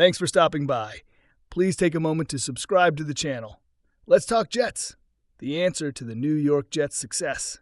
Thanks for stopping by. Please take a moment to subscribe to the channel. Let's talk Jets, the answer to the New York Jets' success.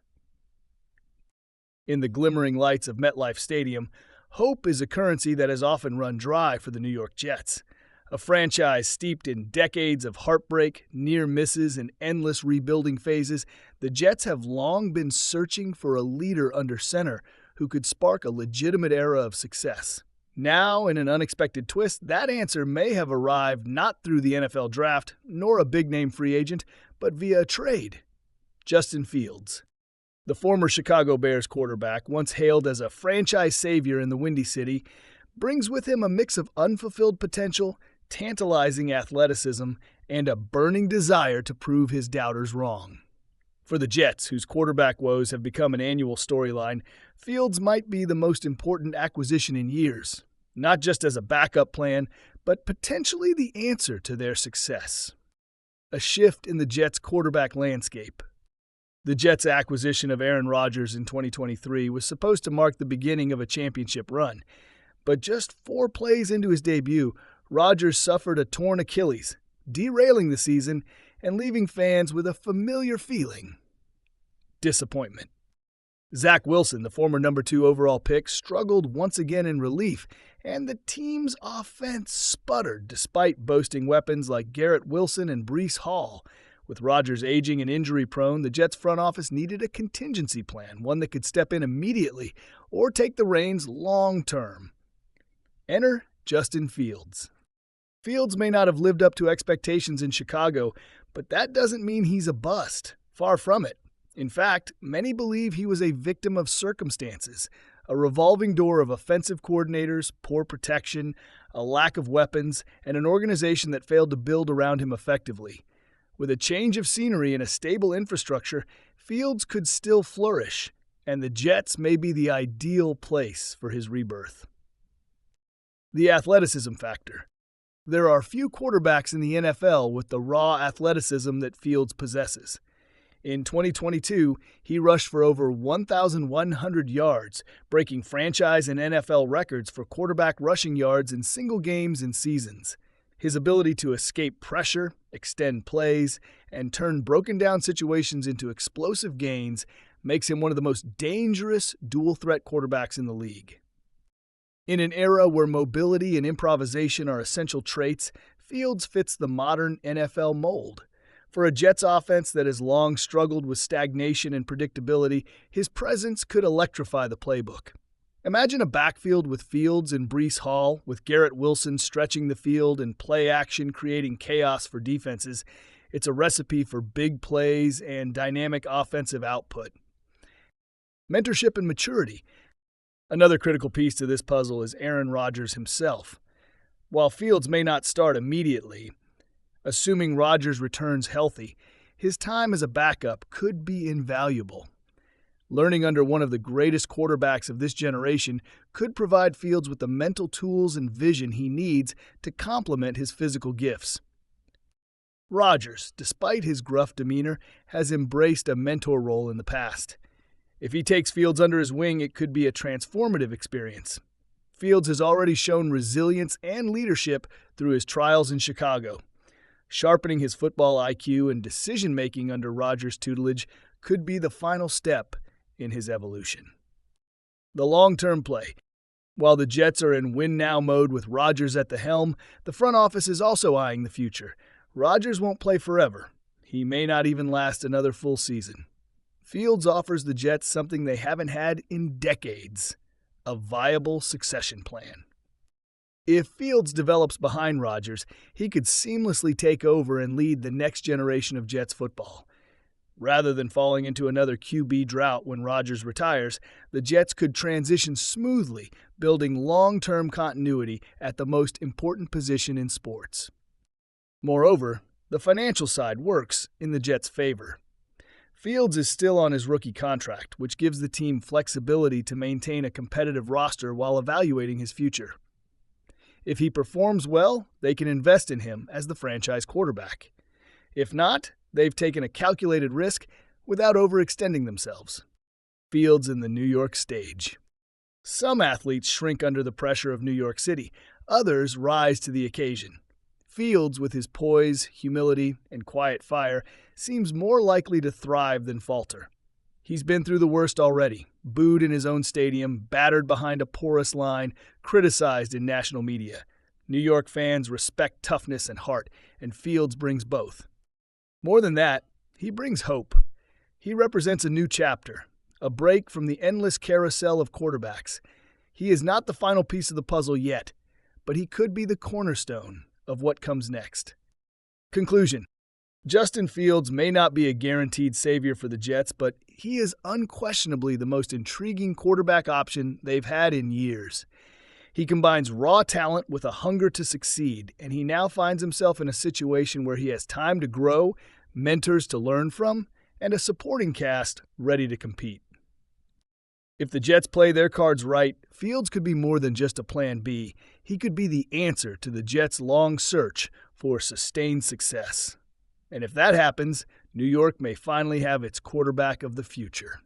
In the glimmering lights of MetLife Stadium, hope is a currency that has often run dry for the New York Jets. A franchise steeped in decades of heartbreak, near misses, and endless rebuilding phases, the Jets have long been searching for a leader under center who could spark a legitimate era of success. Now, in an unexpected twist, that answer may have arrived not through the NFL draft, nor a big-name free agent, but via a trade. Justin Fields. The former Chicago Bears quarterback, once hailed as a franchise savior in the Windy City, brings with him a mix of unfulfilled potential, tantalizing athleticism, and a burning desire to prove his doubters wrong. For the Jets, whose quarterback woes have become an annual storyline, Fields might be the most important acquisition in years, not just as a backup plan, but potentially the answer to their success. A shift in the Jets' quarterback landscape. The Jets' acquisition of Aaron Rodgers in 2023 was supposed to mark the beginning of a championship run, but just 4 plays into his debut, Rodgers suffered a torn Achilles, derailing the season and leaving fans with a familiar feeling: disappointment. Zach Wilson, the former number 2 overall pick, struggled once again in relief, and the team's offense sputtered despite boasting weapons like Garrett Wilson and Breece Hall. With Rodgers aging and injury-prone, the Jets' front office needed a contingency plan, one that could step in immediately or take the reins long-term. Enter Justin Fields. Fields may not have lived up to expectations in Chicago, but that doesn't mean he's a bust. Far from it. In fact, many believe he was a victim of circumstances, a revolving door of offensive coordinators, poor protection, a lack of weapons, and an organization that failed to build around him effectively. With a change of scenery and a stable infrastructure, Fields could still flourish, and the Jets may be the ideal place for his rebirth. The athleticism factor. There are few quarterbacks in the NFL with the raw athleticism that Fields possesses. In 2022, he rushed for over 1,100 yards, breaking franchise and NFL records for quarterback rushing yards in single games and seasons. His ability to escape pressure, extend plays, and turn broken-down situations into explosive gains makes him one of the most dangerous dual-threat quarterbacks in the league. In an era where mobility and improvisation are essential traits, Fields fits the modern NFL mold. For a Jets offense that has long struggled with stagnation and predictability, his presence could electrify the playbook. Imagine a backfield with Fields and Breece Hall, with Garrett Wilson stretching the field and play action creating chaos for defenses. It's a recipe for big plays and dynamic offensive output. Mentorship and maturity. Another critical piece to this puzzle is Aaron Rodgers himself. While Fields may not start immediately, assuming Rodgers returns healthy, his time as a backup could be invaluable. Learning under one of the greatest quarterbacks of this generation could provide Fields with the mental tools and vision he needs to complement his physical gifts. Rodgers, despite his gruff demeanor, has embraced a mentor role in the past. If he takes Fields under his wing, it could be a transformative experience. Fields has already shown resilience and leadership through his trials in Chicago. Sharpening his football IQ and decision-making under Rodgers' tutelage could be the final step in his evolution. The long-term play. While the Jets are in win-now mode with Rodgers at the helm, the front office is also eyeing the future. Rodgers won't play forever. He may not even last another full season. Fields offers the Jets something they haven't had in decades: a viable succession plan. If Fields develops behind Rodgers, he could seamlessly take over and lead the next generation of Jets football. Rather than falling into another QB drought when Rodgers retires, the Jets could transition smoothly, building long-term continuity at the most important position in sports. Moreover, the financial side works in the Jets' favor. Fields is still on his rookie contract, which gives the team flexibility to maintain a competitive roster while evaluating his future. If he performs well, they can invest in him as the franchise quarterback. If not, they've taken a calculated risk without overextending themselves. Fields in the New York stage. Some athletes shrink under the pressure of New York City. Others rise to the occasion. Fields, with his poise, humility, and quiet fire, seems more likely to thrive than falter. He's been through the worst already, booed in his own stadium, battered behind a porous line, criticized in national media. New York fans respect toughness and heart, and Fields brings both. More than that, he brings hope. He represents a new chapter, a break from the endless carousel of quarterbacks. He is not the final piece of the puzzle yet, but he could be the cornerstone of what comes next. Conclusion. Justin Fields may not be a guaranteed savior for the Jets, but he is unquestionably the most intriguing quarterback option they've had in years. He combines raw talent with a hunger to succeed, and he now finds himself in a situation where he has time to grow, mentors to learn from, and a supporting cast ready to compete. If the Jets play their cards right, Fields could be more than just a plan B. He could be the answer to the Jets' long search for sustained success. And if that happens, New York may finally have its quarterback of the future.